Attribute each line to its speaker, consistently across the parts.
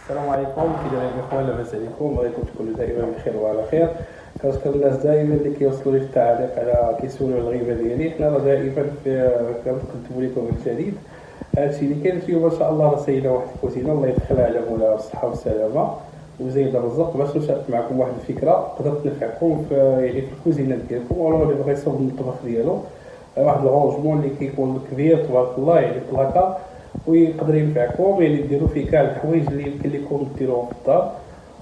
Speaker 1: السلام عليكم، كي دايرين الاخوان؟ لاباس عليكم؟ بغيتكم تكونوا دائما بخير وعلى خير. كنشكر الناس دائما اللي كيوصلوا لي في التعليق على كيسولوا على الغيبه ديالي. حنا راه دائما كنقدموا لكم الجديد. هادشي اللي كاين اليوم ان شاء الله راه سيدنا واحد الكوزينه الله يدخلها على مولاها بالصحه والسلامه وزيد الرزق، باش نشارك معكم واحد الفكره تقدر تنفعكم في يعني في الكوزينه ديالكم، ولا اللي بغى يصوب من الطبخ ديالو. واحد الغونجمون اللي كيكون كبير تبارك الله، يعني بلاكا، ويقدر ينفعكم، يعني ديروا فيه كاع الحوايج اللي يمكن لكم ديروهم في الدار.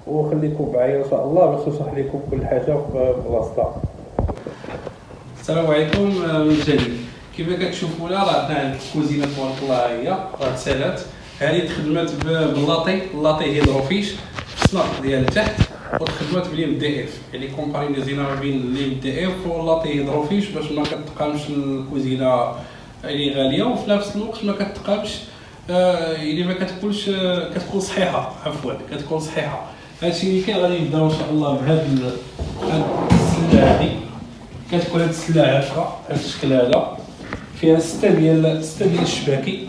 Speaker 1: وخليكم معايا ان شاء الله باش نشرح لكم كل حاجه في بلاصتها.
Speaker 2: السلام عليكم من جديد. كيف كتشوفوا راه عندنا الكوزينه تبارك الله هي راه تسالات. هذه تخدمات باللاطي، اللاطي هيدروفيش في الصناق ديال تحت، وتخدمات بليم دي اف، يعني كومباريزينا ما بين ليم دي اف واللاطي هيدروفيش باش ما كتقامش الكوزينه يعني غاليه، وفي نفس الوقت ما كتقامش يعني ما كتكونش كتكون صحيحه، عفوا كتكون صحيحه. هادشي اللي كاين غادي نبداو ان شاء الله بهاد السله هادي. كتكون هاد السله هكا بهاد الشكل هذا، فيها 6 ديال الشباكي،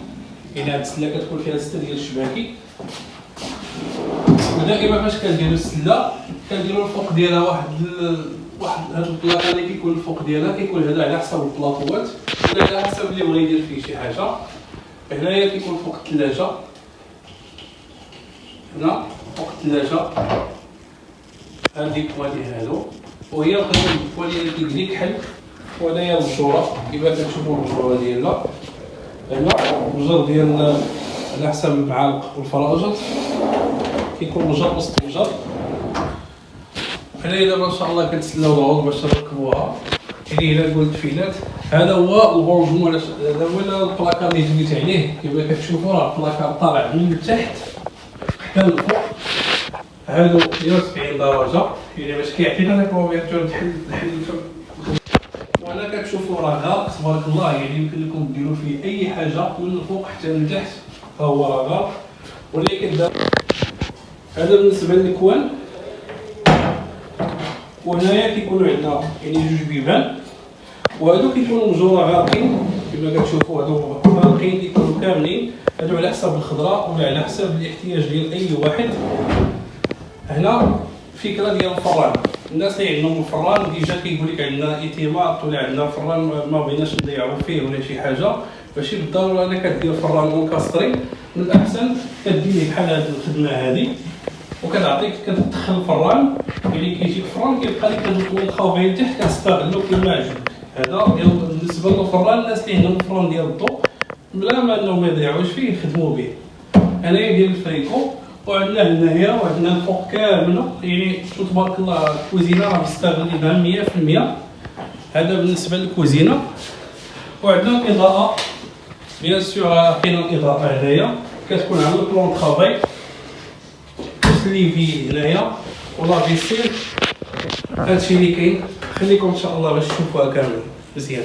Speaker 2: يعني هاد السله كتكون فيها 6 ديال الشباكي. ودائما فاش كنديروا السله كنديروا الفوق ديالها واحد هاد البلاطه اللي كيكون الفوق ديالها كيكون هذا على حسب البلاطوات ولا على حسب اللي بغى يدير فيه شي حاجه. هنايا كيكون فوق الثلاجه، هنا فوق الثلاجه هادي الكوالي هادو، وهي الخدمه الكوالي اللي كيجي كحل. وهنايا البجوره كيما كتشوفوا البجوره ديالنا، هنا البجر ديال على حسب المعالق والفراجط كيكون بجر وسط بجر. هنايا دابا ان شاء الله كنتسلاو العوض باش نركبوها. يعني هنا قلت فيلات، هذا هو الغونجمون، هذا هو البلاكار اللي جبت عليه. كما كتشوفوا راه البلاكار طالع من التحت حتى للفوق، هادو 170 درجه، يعني باش كيعطينا داك الكوفيرتور الحل. وهنا كتشوفوا راه غارق تبارك الله، يعني يمكن لكم ديروا فيه اي حاجه من الفوق حتى لتحت، ها هو راه غارق. ولكن هذا بالنسبه للكوان. وهنايا كيكونوا عندنا يعني جوج بيبان، وهادو كيكونوا مجوره غارقين كما كتشوفوا. هادو غارقين كيكونوا كاملين، هادو على حسب الخضره ولا على حسب الاحتياج ديال اي واحد. هنا فكره ديال الفران، الناس اللي عندهم الفران ديجا كيقول لك عندنا اعتماد ولا عندنا فران ما بغيناش نضيعوا فيه ولا شي حاجه، ماشي بالضروره انك كدير فران اونكاستري. من الاحسن كدير بحال هاد الخدمه هادي وكتعطيك كتدخل الفران، يعني كيجيك فران كيبقى لك كتدخلو فيه لتحت كتستغلو كما عجبك. هذا بالنسبه للفران، الناس اللي عندهم الفران ديال الضوء بلا ما انهم ما يضيعوش فيه يخدموا به. هنايا ديال الفريكو، وعندنا هنايا وعندنا الفوق كامله، يعني تبارك الله الكوزينه راه مستغلينها 100%. هذا بالنسبه للكوزينه. وعندنا الاضاءه، بيان سور كاينه الاضاءه هنايا كتكون على البلون طرافاي، اللي في هنايا ولا فيسير. هادشي اللي كاين، خليكم ان شاء الله باش تشوفوها كامل مزيان.